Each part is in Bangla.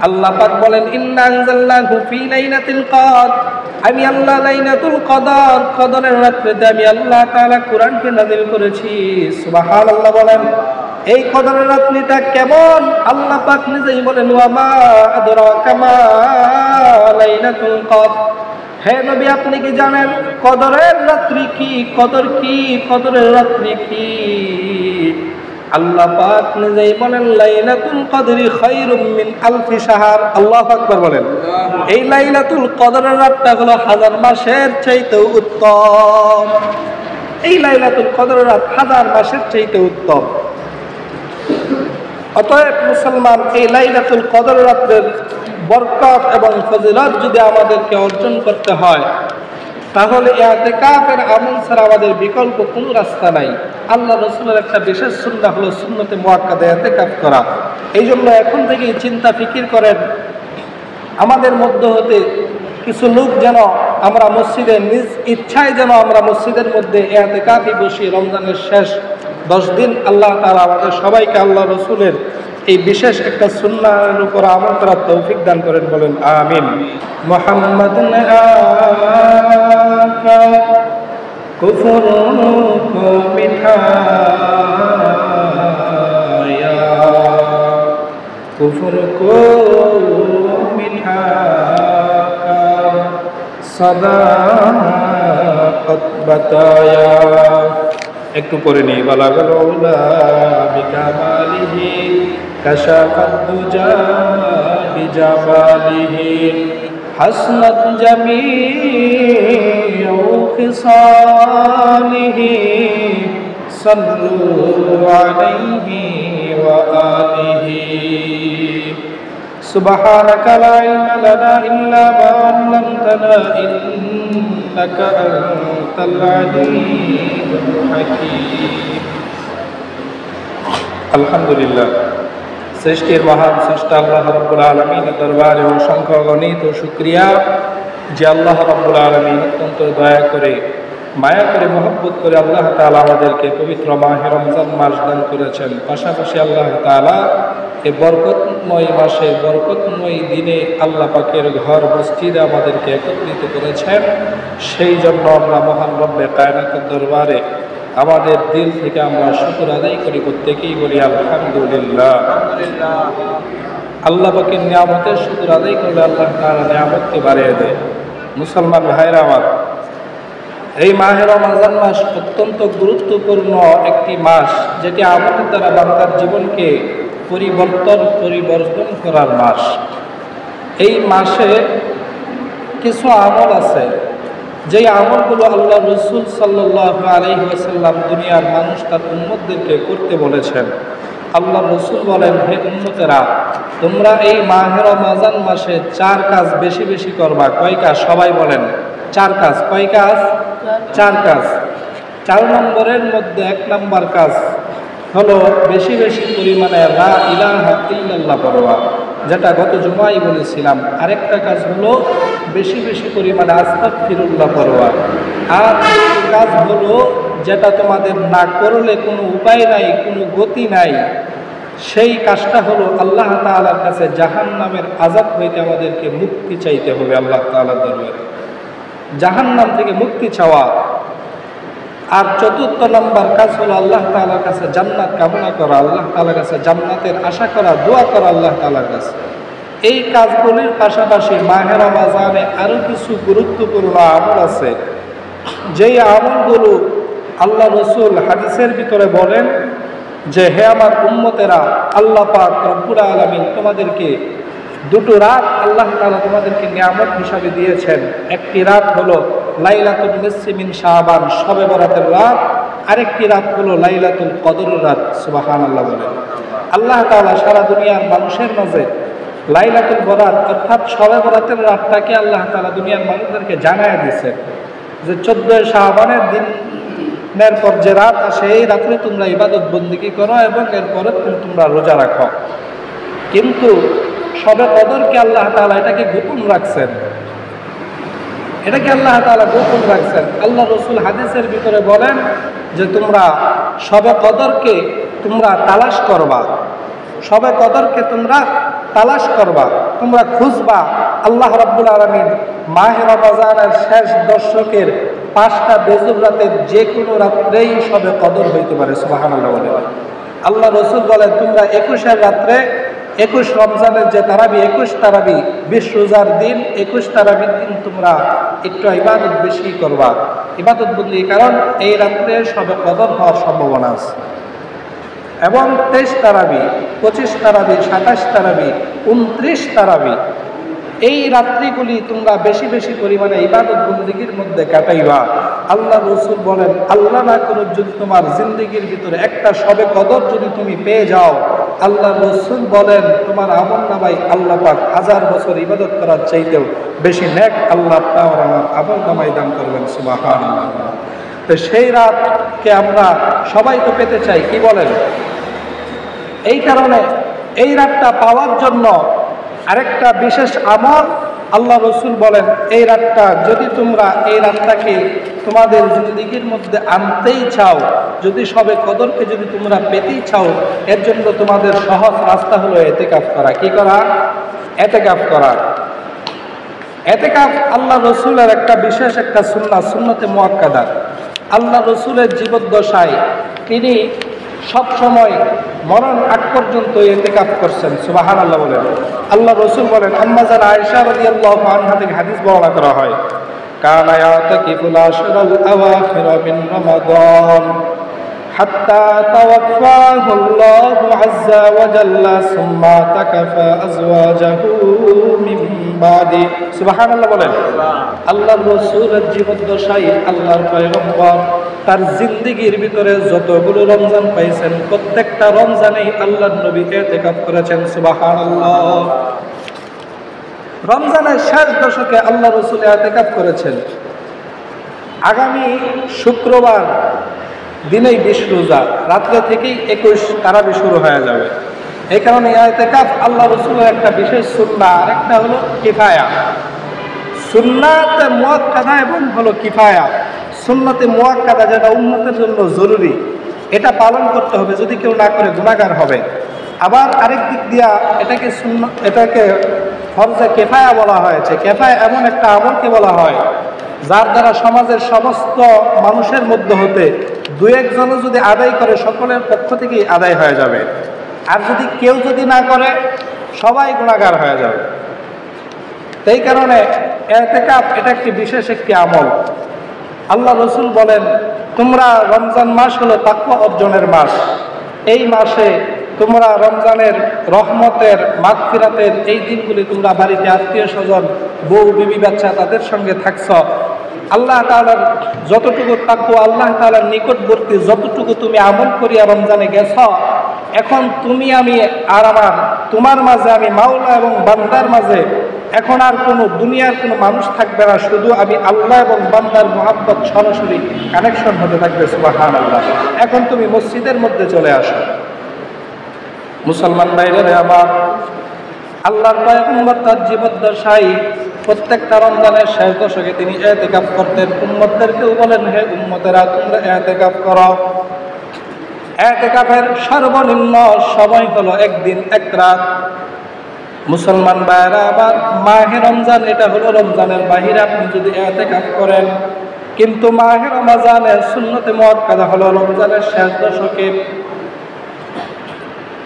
আল্লাহ পাক বলেন ইন্না আনজালনাহু ফি লাইলাতিল কদর, আমি আল্লাহ লাইলাতুল কদর, কদরের রাত্রিতে আমি আল্লাহ তাআলা কোরআনকে নাযিল করেছি। সুবহানাল্লাহ বলেন। এই কদরের রাত্রিটা কেমন আল্লাহ পাক নিজেই বলেন ওয়া মা আদরাকা মা লাইলাতুল কদর। হে নবী আপনি কি জানেন কদরের রাত্রি কি? কদর কি? কদরের রাত্রি কি? আল্লাহ পাক নিজেই বলেন লাইলাতুল কদরি খায়রুম মিন আলফি শাহর। আল্লাহু আকবার বলেন। এই লাইলাতুল কদরের রাতটা হলো হাজার মাসের চাইতে উত্তম। এই লাইলাতুল কদরের রাত হাজার মাসের চাইতে উত্তম। অতএব মুসলমান, এই লাইলাতুল কদর রাতের বরকত এবং ফজিলত যদি আমাদেরকে অর্জন করতে হয়, তাহলে ইতিকাফের আমল ছাড়া আমাদের বিকল্প কোনো রাস্তা নাই। আল্লাহ রাসূলের একটা বিশেষ সুন্নাহ হলো সুন্নতে মুআক্কাদা ইতিকাফ করা। এই জন্য এখন থেকেই চিন্তা ফিকির করেন, আমাদের মধ্য হতে কিছু লোক যেন আমরা মসজিদে নিজ ইচ্ছায় যেন আমরা মসজিদের মধ্যে ইতিকাফে বসি। রমজানের শেষ 10 দিন আল্লাহ তাআলা আমাদের সবাইকে আল্লাহ রাসূলের এই বিশেষ একটা সুন্নাহর উপর আমল করার তৌফিক দান করেন, বলেন আমিন। মুহাম্মাদুন আকা কুফর কো মিঠায়া, কুফর কো মিঠাকা সাদাকাত বাতায়া। একটু পরে নেই বালাগাল উলা বিকামালিহি কাশাফাত দুজা বিজামালিহি হাসনাত জামিউ খিসালিহি সাল্লু আলাইহি ওয়া আলিহি। সুবহানাকা লা ইলমা লানা ইল্লা মা 'আল্লামতানা ইন্নাকা আনতাল আলিমুল হাকীম। আলহামদুলিল্লাহ, সৃষ্টির মহান স্রষ্টা আল্লাহ রাব্বুল আলামিনের দরবারে অসংখ্য গণিত ও শুকরিয়া যে আল্লাহ রাব্বুল আলামিন অত্যন্ত দয়া করে, মায়া করে, মহব্বত করে আল্লাহ তাআলা আমাদেরকে পবিত্র মাহে রমজান মাস দান করেছেন। পাশাপাশি আল্লাহ তাআলা এই বরকতময় মাসে, বরকতময় দিনে আল্লাহ পাকের ঘর মসজিদে আমাদেরকে একত্রিত করেছেন। সেই জন্য আমরা মহান রব্বে কায়নাতের দরবারে আমাদের দিল থেকে আমরা শুকর আদায় করি, প্রত্যেকেই বলি আলহামদুলিল্লাহ। আল্লাহ পাকের নিয়ামতের শুকর আদায় করলে আল্লাহ তাআলা নিয়ামতকে বাড়িয়ে দেয়। মুসলমান ভাইরা আমার, এই মাহে রমজান মাস অত্যন্ত গুরুত্বপূর্ণ একটি মাস, যেটি আমলের দ্বারা বান্দার জীবনকে পরিবর্তন করার মাস। এই মাসে কিছু আমল আছে, যেই আমলগুলো আল্লাহ রাসূল সাল্লাল্লাহু আলাইহি ওয়াসাল্লাম দুনিয়ার মানুষ তার উম্মতদেরকে করতে বলেছেন। আল্লাহ রাসূল বলেন, হে উম্মতেরা, তোমরা এই মাহে রমজান মাসে 4 কাজ বেশি বেশি করবা। কয় কাজ? সবাই বলেন 4 কাজ। কয় কাজ? 4 কাজ। 4 নম্বরের মধ্যে 1 নম্বর কাজ হলো বেশি বেশি পরিমাণে লা ইলাহা ইল্লাল্লাহ পড়া, যেটা গত জুমায় বলেছিলাম। আরেকটা কাজ হলো বেশি বেশি পরিমাণে আস্তাগফিরুল্লাহ পড়া। আর কাজ হলো যেটা তোমাদের না করলে কোনো উপায় নাই, কোনো গতি নাই, সেই কাজটা হলো আল্লাহ তাআলার কাছে জাহান্নামের আযাব হইতে আমাদেরকে মুক্তি চাইতে হবে আল্লাহ তাআলার দরবারে, জাহান্নাম থেকে মুক্তি চাওয়া। আর 4র্থ নম্বর কাজ হলো আল্লাহ তাআলার কাছে জান্নাত কামনা করা, আল্লাহ তাআলার কাছে জান্নাতের আশা করা, দোয়া করা আল্লাহ তাআলার কাছে। এই কাজগুলির পাশাপাশি মাহে রমজানে আরও কিছু গুরুত্বপূর্ণ আমল আছে, যেই আমলগুলো আল্লাহ রাসূল হাদিসের ভিতরে বলেন যে, হে আমার উম্মতেরা, আল্লাহ পাক রব্বুল আলামিন তোমাদেরকে 2টো রাত আল্লাহ তাআলা তোমাদেরকে নিয়ামত হিসাবে দিয়েছেন। একটি রাত হলো লাইলাতুল নিসফি মিন শাবান, শবে বরাতের রাত। আরেকটি রাত হলো লাইলাতুল কদরের রাত। সুবহানাল্লাহ বলেন। আল্লাহ তাআলা সারা দুনিয়ার মানুষের মাঝে লাইলাতুল বরাত অর্থাৎ শবে বরাতের রাতটাকে আল্লাহ তাআলা দুনিয়ার মানুষদেরকে জানায় দিয়েছেন যে 14 শাবানের দিনের পর যে রাত আসে, এই রাত্রে তোমরা ইবাদত বন্দেগী করো এবং এরপরে তোমরা রোজা রাখো। কিন্তু শবে কদরকে আল্লাহ তাআলা এটাকে গোপন রাখছেন, এটাকে আল্লাহ তাআলা গোপন রাখছেন। আল্লাহ রাসূল হাদিসের ভিতরে বলেন যে তোমরা শবে কদরকে তোমরা তালাশ করবা, শবে কদরকে তোমরা তালাশ করবা, তোমরা খুঁজবা আল্লাহ রাব্বুল আলামিন মাহে রমজানের শেষ দশকের 5টা বেজুর রাতের যে কোনো রাত্রেই সবে কদর হইতে পারে। সুবহানাল্লাহ বলে আল্লাহ রসুল বলেন, তোমরা 21 রাত্রে 21 রমজানের যে তারাবি, 21 তারাবি 20 রোজার দিন, 21 তারাবির দিন তোমরা একটু ইবাদত বেশি করবা, ইবাদত বদলি, কারণ এই রাত্রে সবে কদর হওয়ার সম্ভাবনা আছে। এবং 23 তারাবি, 25 তারাবি, 27 তারাবি, 29 তারাবি, এই রাত্রিগুলি তোমরা বেশি বেশি পরিমাণে ইবাদত বন্দেগীর মধ্যে কাটাইবা। আল্লাহ রসুল বলেন, আল্লাহ না করুক যদি তোমার জিন্দেগির ভিতরে একটা সবে কদর যদি তুমি পেয়ে যাও, আল্লাহ রসুল বলেন তোমার আমল নামায় আল্লাহ পাক 1000 বছর ইবাদত করার চাইতেও বেশি নেক আল্লাহ পাক আমার আমল নামায় দান করবেন। সুবহানাল্লাহ। তো সেই রাতকে আমরা সবাই তো পেতে চাই, কি বলেন? এই কারণে এই রাতটা পাওয়ার জন্য আরেকটা বিশেষ আমল আল্লাহ রসুল বলেন, এই রাতটা যদি তোমরা এই রাতটাকে তোমাদের জিন্দেগির মধ্যে আনতেই চাও, যদি সবে কদরকে যদি তোমরা পেতেই চাও, এর জন্য তোমাদের সহজ রাস্তা হলো এতেকাফ করা। কি করা? এতেকাফ করা। এতেকাফ আল্লাহ রসুলের একটা বিশেষ একটা সুন্নতে মুআক্কাদা। আল্লাহ রসুলের জীবদ্দশায় তিনি সব সময় মরণ আগ পর্যন্ত ইতিকাফ করছেন। সুবহানাল্লাহ বলেন। আল্লাহ রসুল বলেন, আম্মা জান আয়েশা রাদিয়াল্লাহু আনহা থেকে হাদিস বর্ণনা করা হয়, কানা ইয়াতাকিফুল আশরাল আওয়াখির মিন রমাদান হাত্তা তাওয়াফাহু আল্লাহু আযজা ওয়া জাল্লা সুম্মা তাকাফা আজওয়াজাহু মিন বাদি। সুবহানাল্লাহ বলেন। আল্লাহর রাসূলের জীবদ্দশায় আল্লাহর পয়গম্বর তার জিন্দেগির ভিতরে যতগুলো রমজান পাইছেন, প্রত্যেকটা রমজানেই আল্লাহর নবী ইতিকাফ করেছেন। সুবহানাল্লাহ। রমজানের শেষ দশকে আল্লাহ রাসূল ইতিকাফ করেছেন। আগামী শুক্রবার দিনেই 20 রোজা, রাত্রে থেকেই 21 তারাবি শুরু হয়ে যাবে। এই কারণে ইতিকাফ আল্লাহ রাসূলের একটা বিশেষ সুন্নাহ, আরেকটা হলো কিফায়া। সুন্নাতে মুআক্কাদা এবং হলো কিফায়া। সুন্নতে মুআক্কাদা যেটা উম্মতের জন্য জরুরি, এটা পালন করতে হবে, যদি কেউ না করে গুনাহগার হবে। আবার আরেক দিক দিয়া এটাকে ফরজে কিফায়া বলা হয়েছে। কিফায়া এমন একটা আমলকে বলা হয় যার দ্বারা সমাজের সমস্ত মানুষের মধ্যে হতে 2-1 জনও যদি আদায় করে, সকলের পক্ষ থেকেই আদায় হয়ে যাবে। আর যদি কেউ যদি না করে, সবাই গুনাহগার হয়ে যাবে। এই কারণে ইতিকাফ এটা একটি বিশেষ একটি আমল। আল্লাহ রসুল বলেন, তোমরা রমজান মাস হলো তাকওয়া অর্জনের মাস। এই মাসে তোমরা রমজানের রহমতের, মাগফিরাতের এই দিনগুলি তোমরা বাড়িতে আত্মীয় স্বজন, বউ বিবি বাচ্চা তাদের সঙ্গে থাকছ। আল্লাহ তাআলার যতটুকু তাকওয়া, আল্লাহ তাআলার নিকটবর্তী যতটুকু তুমি আমল করিয়া রমজানে গেছ, এখন তুমি আমি আর তোমার মাঝে আমি মাওলা এবং বান্দার মাঝে এখন আর কোনো দুনিয়ার কোনো মানুষ থাকবে না, শুধু আমি আল্লাহ এবং বান্দার মুহাব্বত সরাসরি কানেকশন হতে থাকবে। সুবহানাল্লাহ। এখন তুমি মসজিদের মধ্যে চলে আসো। মুসলমান ভাইরা আমার, আল্লাহর পয়গম্বর তার জীবদ্দশায় প্রত্যেকটা রমজানের শেষ দশকে তিনি ইতিকাফ করতেন। উম্মতদেরকেও বলেন, হে উম্মতেরা, তোমরা ইতিকাফ করো। ইতিকাফের সর্বনিম্ন সময় হলো 1 দিন 1 রাত। মুসলমান ভাইরা আবার, মাহে রমজান এটা হলো রমজানের বাহিরে আপনি যদি ইতিকাফ করেন, কিন্তু মাহে রমজানের সুন্নতে মুআক্কাদা হলো রমজানের শেষ দশকে।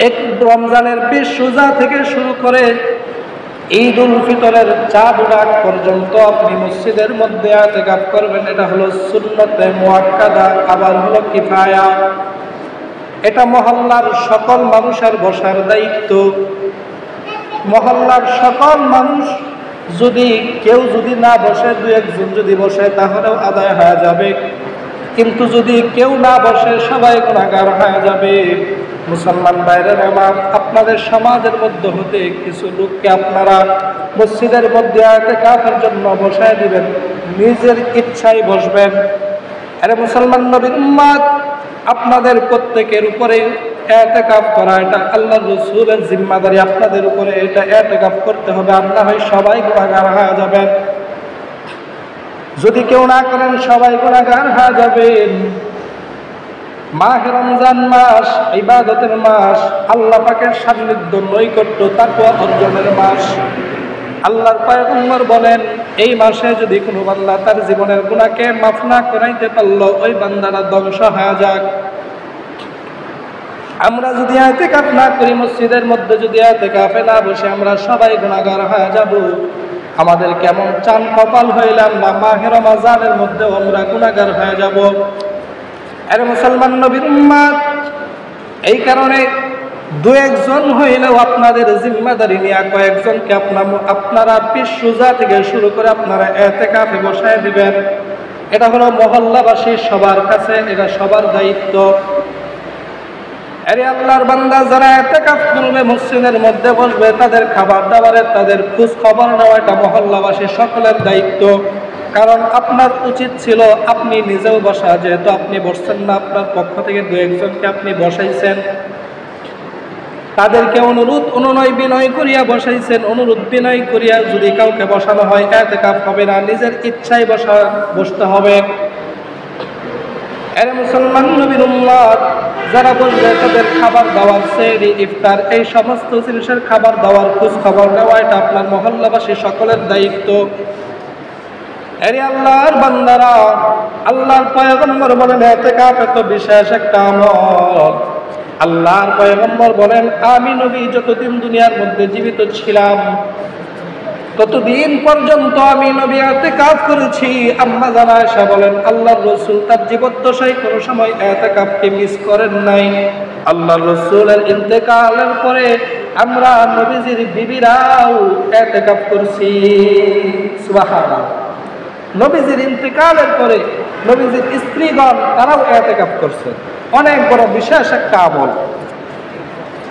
এক রমজানের 20 রোজা থেকে শুরু করে ঈদ উল ফিতরের চাঁদ রাত পর্যন্ত আপনি মসজিদের মধ্যে ইতিকাফ করবেন। এটা হলো সুন্নতে মুআক্কাদা, আবার হলো কিফায়া। এটা মহল্লার সকল মানুষের বসার দায়িত্ব। মহল্লার সকল মানুষ যদি কেউ যদি না বসে, 2-1 জন যদি বসে, তাহলেও আদায় হয়ে যাবে। কিন্তু যদি কেউ না বসে, সবাই গুনাহগার হয়ে যাবে। মুসলমান ভাইরা আমার, আপনাদের সমাজের মধ্যে হতে কিছু লোককে আপনারা মসজিদের মধ্যে ইতিকাফের জন্য বসায় দিবেন, নিজের ইচ্ছায় বসবেন। আরে মুসলমান নবীর উম্মত, আপনাদের প্রত্যেকের উপরে ইতিকাফ করা এটা আল্লাহর রাসূলের জিম্মাদারি। আপনাদের উপরে এটা ইতিকাফ করতে হবে, আর না হয় সবাই গুনাহগার হয়ে যাবেন। যদি কেউ না করেন, সবাই গুনাহগার হয়ে যাবেন। মাহে রমজান মাস ইবাদতের মাস, আল্লাহ পাকের সান্নিধ্য নৈকট্য তাকওয়া অর্জনের মাস। আল্লাহর পয়গম্বর বলেন, এই মাসে যদি কোনো বান্দা তার জীবনের গুনাহকে মাফ না করাইতে পারল, ওই বান্দাটা ধ্বংস হয়ে যাক। আমরা যদি ইতিকাফ না করি, মসজিদের মধ্যে যদি ইতিকাফে না বসে, আমরা সবাই গুনাহগার হয়ে যাব। আমাদের কেমন চান কপাল হইলাম না, মাহে রমজানের মধ্যে আমরা গুনাহগার হয়ে যাব। আরে মুসলমান নবীর উম্মত, এই কারণে দু একজন হইলেও আপনাদের জিম্মাদারি নিয়ে কয়েকজনকে আপনারা পিস সোজা থেকে শুরু করে আপনারা ইতিকাফে বসায় দিবেন। এটা হলো মহল্লাবাসী সবার কাছে, এটা সবার দায়িত্ব। আরে আল্লাহর বান্দা, যারা ইতিকাফ করবে, মসজিদের মধ্যে বসবে, তাদের খাবার দাবারের, তাদের খোঁজ খবর নেওয়া এটা মহল্লাবাসী সকলের দায়িত্ব। কারণ আপনার উচিত ছিল আপনি নিজেও বসা, যেহেতু আপনি বসছেন না, আপনার পক্ষ থেকে দু একজনকে আপনি বসাইছেন, তাদেরকে অনুরোধ অনুনয় বিনয় করিয়া বসাইছেন। অনুরোধ বিনয় করিয়া যদি কাউকে বসানো হয়, ইতিকাফ হবে না, নিজের ইচ্ছায় বসতে হবে। আরে মুসলমান নবীর উম্মত, যারা বসবে তাদের খাবার দাবার, সেহরি, ইফতার, এই সমস্ত জিনিসের খাবার দাবার খোঁজ খবর নেওয়া এটা আপনার মহল্লাবাসী সকলের দায়িত্ব। আরে আল্লাহর বান্দারা, আল্লাহর পয়গম্বর বলেন ইতিকাফ এত বিশেষ একটা আমল। আল্লাহর পয়গম্বর বলেন, আমি নবী যতদিন দুনিয়ার মধ্যে জীবিত ছিলাম, ততদিন পর্যন্ত আমি নবী ইতিকাফ করেছি। আম্মা জানা আয়েশা বলেন, আল্লাহর রাসূল তার জীবদ্দশায় কোনো সময় ইতিকাফকে মিস করেন নাই। আল্লাহর রাসূলের ইন্তেকালের পরে আমরা নবীজির বিবিরাও ইতিকাফ করছি। সুবহানাল্লাহ। নবীজির ইন্তেকালের পরে নবীজির স্ত্রীগণ তারাও ইতিকাফ করছে। অনেক বড় বিশেষ একটা আমল।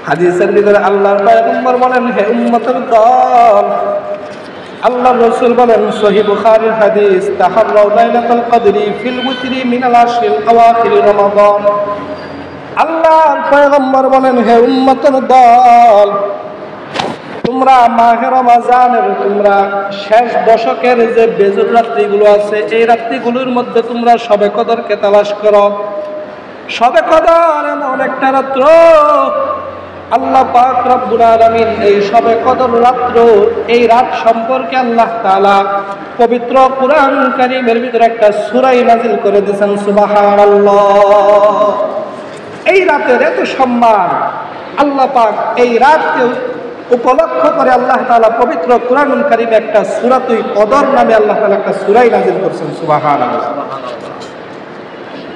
হাদিসের ভিতরে আল্লাহর পয়গম্বর বলেন, হে উম্মতের দল, আল্লাহর রাসূল বলেন, সহিহ বুখারীর হাদিস, তাহাররাউ লাইলাতুল কদরি ফিল উতরি মিনাল আশরিল আওয়াখির রমাদান। আল্লাহর পয়গম্বর বলেন, হে উম্মতের দল, তোমরা মাহে রমজানের তোমরা শেষ দশকের যে বেজুর রাত্রিগুলো আছে, এই রাত্রিগুলোর মধ্যে তোমরা শবে কদরকে তালাশ করো। শবে কদর এমন একটা রাত্র, আল্লাহ পাক রব্বুল আলামিন এই শবে কদর রাত্র, এই রাত সম্পর্কে আল্লাহ তাআলা পবিত্র কুরআন কারীমের ভিতরে একটা সূরা নাযিল করে দিয়েছেন। সুবহানাল্লাহ। এই রাতের এত সম্মান, আল্লাহ পাক এই রাতকে উপলক্ষ করে আল্লাহ তাআলা পবিত্র কুরআন কারীমে একটা সূরাতুল কদর নামে আল্লাহ তাআলা একটা সূরা নাযিল করেছেন। সুবহানাল্লাহ।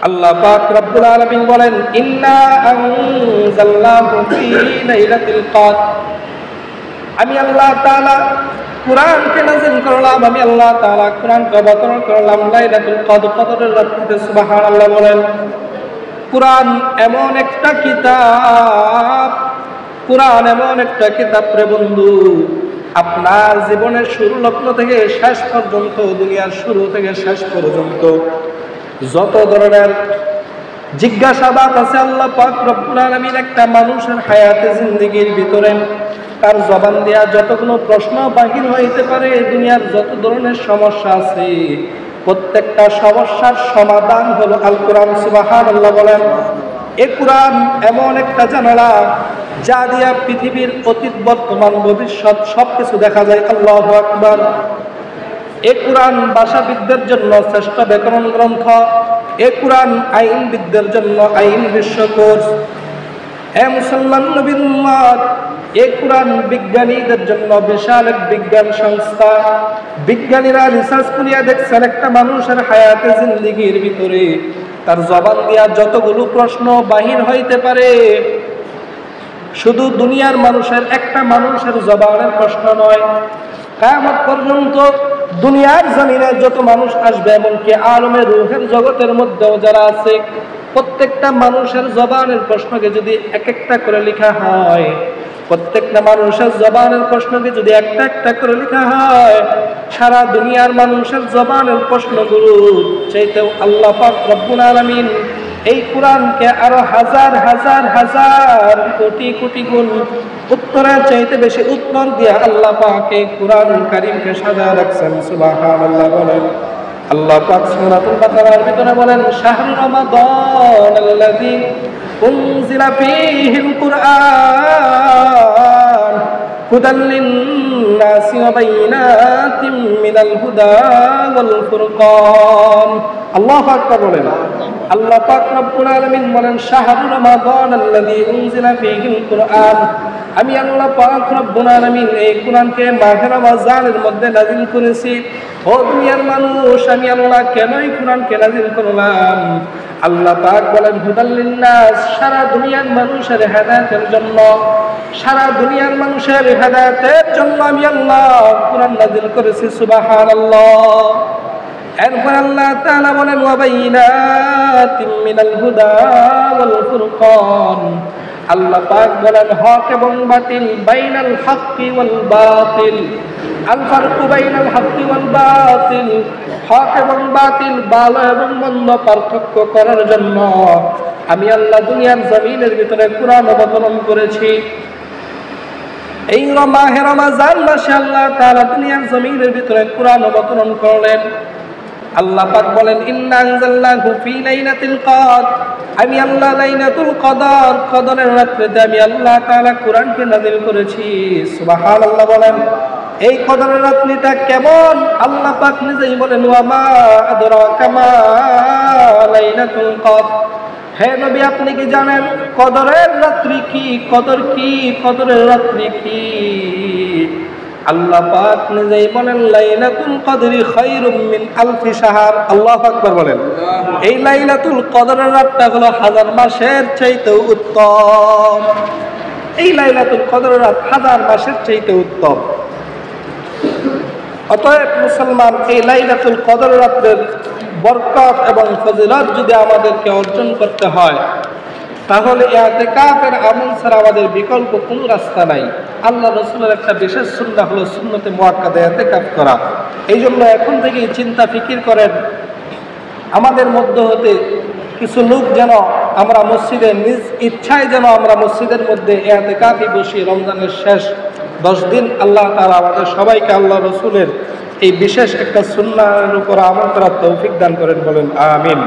আল্লাহ পাক রব্বুল আলামিন বলেন, ইন্না আনজালনাহু ফি লাইলাতুল কদর। আমি আল্লাহ তাআলা কুরআনকে নাযিল করলাম, আমি আল্লাহ তাআলা কুরআনকে অবতরণ করলাম লাইলাতুল কদর, কদরের রাতে। সুবহানাল্লাহ বলেন। কুরআন এমন একটা কিতাব, কুরআন এমন একটা কিতাব রে বন্ধু, আপনার জীবনের শুরু লগ্ন থেকে শেষ পর্যন্ত, দুনিয়ার শুরু থেকে শেষ পর্যন্ত যত ধরনের জিজ্ঞাসাবাদ আছে, আল্লাহ পাক রব্বুল আলামিন একটা মানুষের হায়াতে জিন্দেগির ভিতরে তার জবান দিয়া যতগুলো প্রশ্ন বাহির হইতে পারে, দুনিয়ার যত ধরনের সমস্যা আছে, প্রত্যেকটা সমস্যার সমাধান হলো আল কোরআন। সুবহানাল্লাহ বলেন। এই কোরআন এমন একটা জানালা, যা দিয়া পৃথিবীর অতীত বর্তমান ভবিষ্যৎ সবকিছু দেখা যায়। আল্লাহু আকবার। এ কোরআন ভাষাবিদদের জন্য শ্রেষ্ঠ ব্যাকরণ গ্রন্থ। এ কোরআন আইনবিদদের জন্য আইন বিশ্বকোষ। হে মুসলমান নবীর উম্মত, এ কোরআন বিজ্ঞানীদের জন্য বিশাল এক বিজ্ঞান সংস্থা। বিজ্ঞানীরা রিসার্চ করিয়া দেখছেন, একটা মানুষের হায়াতে জিন্দেগির ভিতরে তার জবান দিয়া যতগুলো প্রশ্ন বাহির হইতে পারে, শুধু দুনিয়ার মানুষের একটা মানুষের জবানের প্রশ্ন নয়, কিয়ামত পর্যন্ত দুনিয়ার জমিনে যত মানুষ আসবে, এমনকি আলমে রূহের জগতের মধ্যেও যারা আছে, প্রত্যেকটা মানুষের জবানের প্রশ্নকে যদি এক একটা করে লেখা হয়, প্রত্যেকটা মানুষের জবানের প্রশ্নকে যদি একটা একটা করে লেখা হয়, সারা দুনিয়ার মানুষের জবানের প্রশ্নগুলো চাইতেও আল্লাহ পাক রব্বুল আলামিন এই কোরআনকে আরো হাজার হাজার হাজার কোটি কোটি গুণ উত্তরের চাইতে বেশি উত্তর দিয়ে আল্লাহ পাক এই কোরআন কারীমকে সাজায় রাখছেন। সুবহানাল্লাহ বলেন। আল্লাহ পাক সূরাতুল বাকারার ভিতরে বলেন শাহরু রমাদানাল্লাযী উনজিলা ফীহিল কুরআন হুদাল লিন-নাসি ওয়া বাইয়িনাতিম মিনাল হুদা ওয়াল ফুরকান। আল্লাহু আকবার বলেন। আল্লাহ পাক রব্বুল আলামিন বলেন শাহরু রমাদানাল্লাযী উনজিলা ফীহিল কুরআন, আমি আল্লাহ পাক রব্বুল আলামিন এই কুরআনকে মাহে রমজানের মধ্যে নাযিল করেছি। ও দুনিয়ার মানুষ, আমি আল্লাহ কেন এই কুরআনকে নাযিল করলাম? আল্লাহ পাক বলেন হুদাল লিন-নাস, সারা দুনিয়ার মানুষের হেদায়েতের জন্য, সারা দুনিয়ার মানুষের হেদায়েতের জন্য আমি আল্লাহ কুরআন নাযিল করেছি। সুবহানাল্লাহ। এরপর আল্লাহ তাআলা বলেন ওয়া বাইয়িনাতিম মিনাল হুদা ওয়াল ফুরকান, আল্লাহ পাক বলেন হক এবং বাতিল, বাইনাল হাক্কি ওয়াল বাতিল, আল ফারকু বাইনাল হাক্কি ওয়াল বাতিল, হক এবং বাতিল, ভালো এবং মন্দ পার্থক্য করার জন্য আমি আল্লাহ দুনিয়ার জমিনের ভিতরে কুরআন অবতরণ করেছি। এই মাহে রমজান মাসে আল্লাহ তাআলা দুনিয়ার জমিনের ভিতরে কুরআন অবতরণ করলেন। আল্লাহ পাক বলেন ইন্না আনজালনাহু ফি লাইলাতিল কদর, আমি আল্লাহ লাইলাতুল কদর, কদরের রাতে আমি আল্লাহ তাআলা কুরআনকে নাযিল করেছি। সুবহানাল্লাহ বলেন। এই কদরের রাতটা কেমন? আল্লাহ পাক নিজেই বলেন ওয়া মা আদরাকা মা লাইলাতুল কদর, হে নবী আপনি কি জানেন কদরের রাত্রি কি? কদর কি? কদরের রাত্রি কি? আল্লাহ পাক নিজেই বলেন লাইলাতুল কদরি খায়রুম মিন আলফি শাহর। আল্লাহু আকবার বলেন। এই লাইলাতুল কদরের রাতটা হলো হাজার মাসের চাইতে উত্তম। এই লাইলাতুল কদরের রাত হাজার মাসের চাইতে উত্তম। অতএব মুসলমান, এই লাইলাতুল কদর রাতের বরকত এবং ফজিলত যদি আমাদেরকে অর্জন করতে হয়, তাহলে ইতিকাফের আমল ছাড়া আমাদের বিকল্প কোনো রাস্তা নাই। আল্লাহ রাসূলের একটা বিশেষ সুন্নাহ হলো সুন্নতে মুআক্কাদা ইতিকাফ করা। এই জন্য এখন থেকেই চিন্তা ফিকির করেন, আমাদের মধ্য হতে কিছু লোক যেন আমরা মসজিদে নিজ ইচ্ছায় যেন আমরা মসজিদের মধ্যে ইতিকাফে বসি। রমজানের শেষ 10 দিন আল্লাহ তাআলা আমাদের সবাইকে আল্লাহ রাসূলের এই বিশেষ একটা সুন্নাহর উপর আমল করার তৌফিক দান করেন, বলেন আমিন।